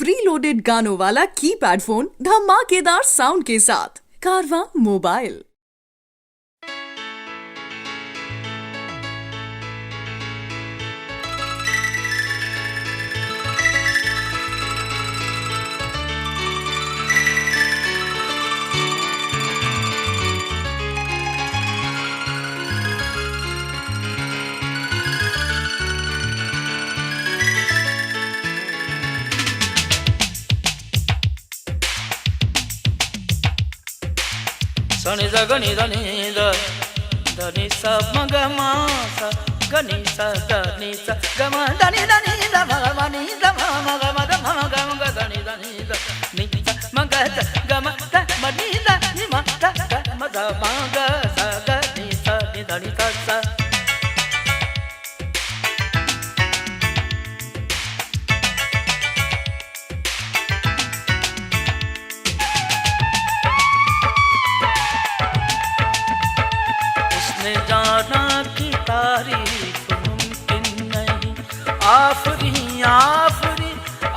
Pre loaded गानों वाला keypad phone धमाकेदार साउंड के साथ कारवां मोबाइल। सनि द गनि द नि द नि स म ग म स ग नि स द नि स ग म द नि द म ग म नि द म ग म द म ग म ग द नि द नि स म ग द ग म द म नि द नि म द ग म द म ग स ग नि स नि द नि स स। जाना की तारीफ मुमकिन नहीं, आफरी आफरी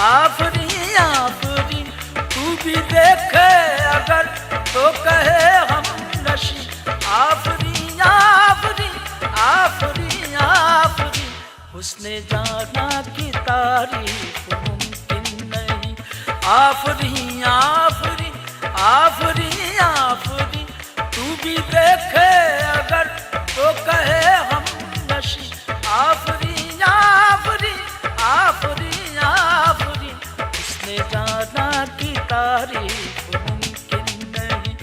आफरी आफरी, तू भी देखे अगर तो कहे हम नशी। आफरी आफरी आफरी आफरी, उसने जाना की तारीफ मुमकिन नहीं। आफरी आफरी आफरी आफरी, तू भी देखे अगर तो कहे हम नशी। आफरी आफरी आफरी आफरी, उसने जाना की तारीफ मुमकिन नहीं।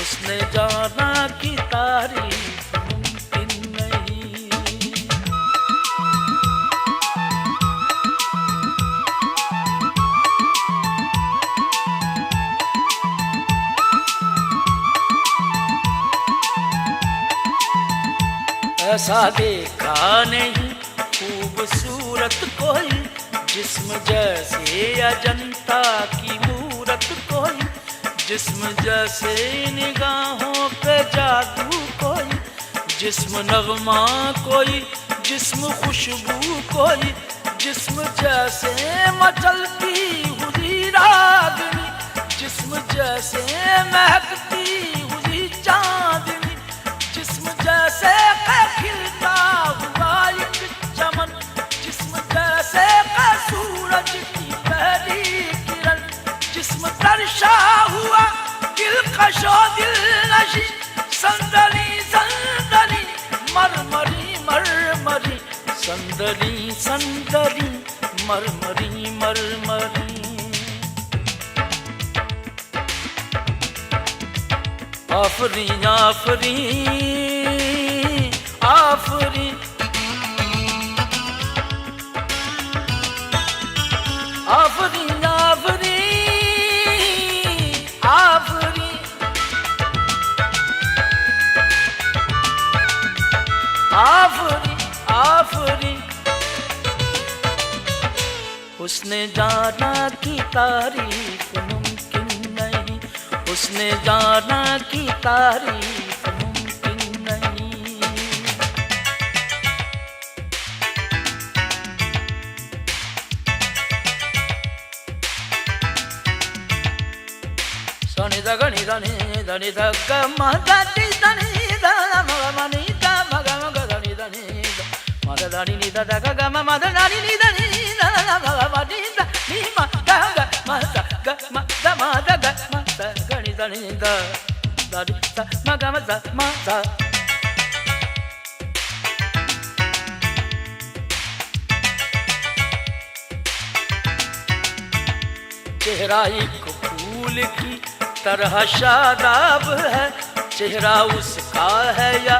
उसने जाना की तारीफ मुमकिन नहीं। ऐसा देखा नहीं खूबसूरत कोई, जिस्म जैसे अजंता की मूरत कोई। जिस्म जैसे निगाहों पे जादू कोई, जिस्म नगमा कोई, जिस्म खुशबू कोई। जिस्म जैसे मचलती हुई रागनी, जिस्म जैसे महकती हुई चांदनी। जिस्म जैसे खिलता हुआ एक चमन, जिस्म जैसे सूरज की पहली किरण। जिस्म तरशा हुआ दिलकशो दिल नशी, संदली संदली मरमरी मरमरी। संदली संदली मरमरी मरमरी। आफरी आफरी आफरी आफरी आफरी आफरी, आफरी आफरी, उसने जाना की तारीफ मुमकिन नहीं। उसने जाना की तारीफ मुमकिन नहीं। सनि द गनि द नि द ग म द नि द नि द म ग म नि द म ग म ग द नि द नि द म द द नि द द ग ग म म द द नि द नि द म ग म नि द नि म ग ग म द ग म द म द ग म द ग नि द नि द द नि द म ग म द म द। चेहरा एक फूल की तरह शादाब है, चेहरा उसका है या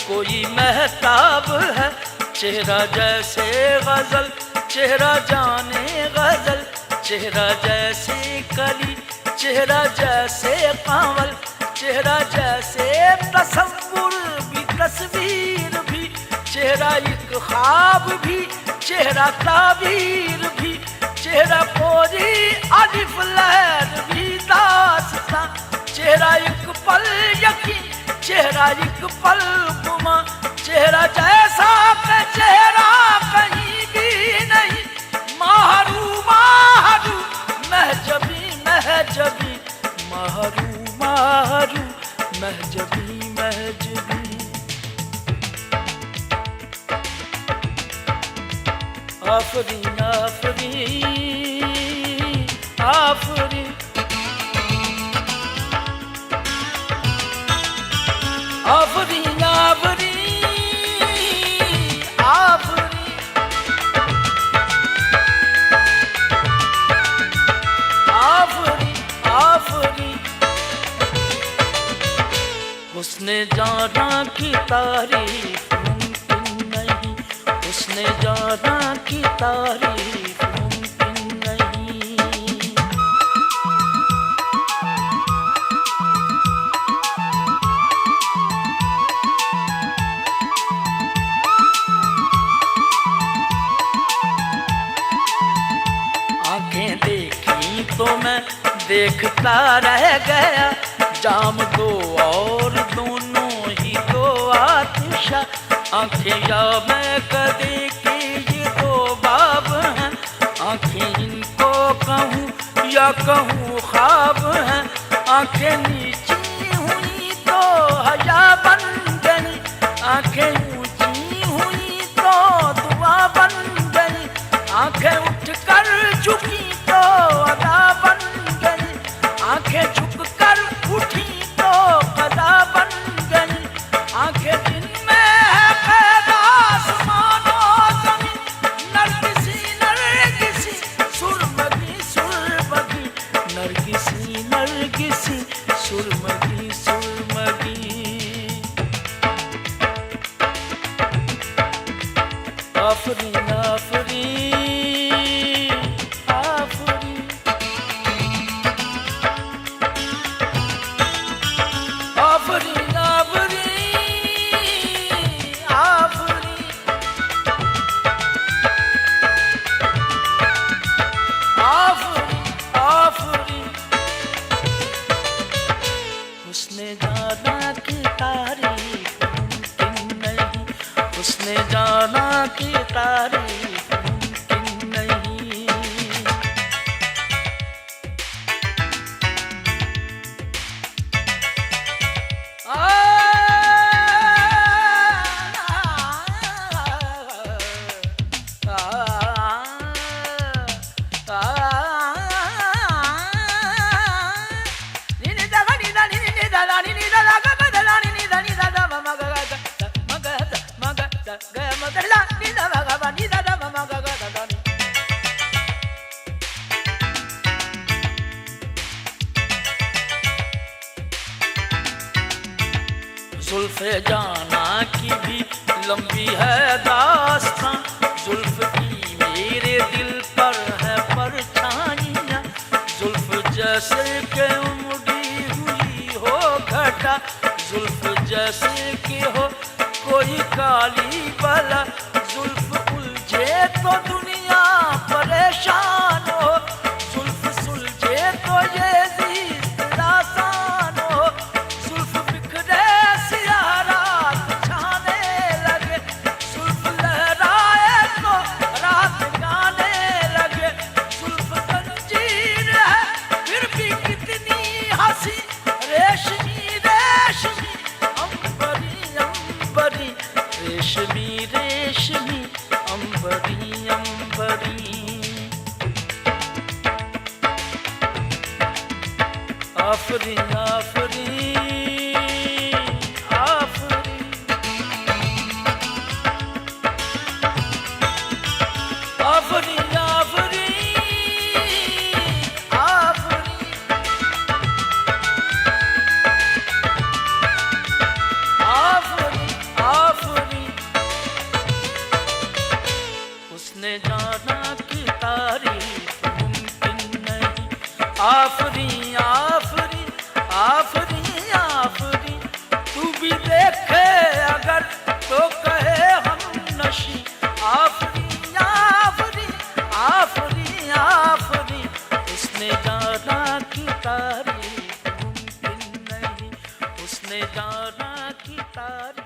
कोई महताब है। चेहरा जैसे गजल चेहरा जाने गजल, चेहरा जैसे कली चेहरा जैसे कांवल। चेहरा जैसे तसव्वुर भी तस्वीर भी, चेहरा एक ख्वाब भी चेहरा ताबीर भी। चेहरा पूरी अलिफ लैल भी दास्तां, चेहरा एक पल यकीन चेहरा एक पल गुमा। चेहरा जैसा का चेहरा कहीं भी नहीं, माहरू माहरू उसने जाना की तारीफ मुमकिन नहीं, उसने जाना की तारीफ मुमकिन नहीं। आंखें देखी तो मैं देखता रह गया, जाम दो और दोनों ही दो आतिशा। आंखें या मैं कदे की ये दो बाब हैं, आंखें इनको कहूँ या कहूँ ख्वाब हैं। आंखें नीची हुई तो हया बन गई, आंखें ऊंची हुई तो दुआ बन गई। आंखें उठकर झुकी तो अदा बन गई, आंखें झुककर उठी तो कदा बन गई। आंखें जिनमें है पैद आसमान और ज़मीन, नरगिसी नरगिसी सुरमगी सुरमगी, नरगिसी नरगिसी सुरमगी सुरमगी। आफरीन आफरीन उसने जाना की तारीफ मुमकिन नहीं, उसने जाना की तारीफ मुमकिन नहीं। जुल्फ़े जाना की भी लंबी है दास्तां, जुल्फ़ की मेरे दिल पर है परछाइयाँ। जुल्फ़ जैसे के उमड़ी हुई हो घटा, जुल्फ़ जैसे कि हो कोई काली बला। जुल्फ़ उलझे तो दुनिया परेशान हो, जुल्फ़ सुलझे तो ये ज़िंदगी आसान हो। जुल्फ़ बिखरे सियाह रात छाने लगे, जुल्फ़ लहराए तो रात गाने लगे। जुल्फ़ जंजीर है फिर भी कितनी हंसी, रेशमी रेशमी अंबरी अंबरी, रेशमी रेशमी अंबरी अंबरी। आफरीन आफरीन आफरीन आफरीन आफरीन आफरीन आफरीन आफरीन। उसने जाना की तारीफ मुमकिन नहीं, आफरीन आफरीन आफरीन आफरीन। तू भी देखे अगर तो कहे हम नशी, आफरीन आफरीन आफरीन आफरीन। उसने जाना की तारीफ मुमकिन नहीं, उसने जाना की तारीफ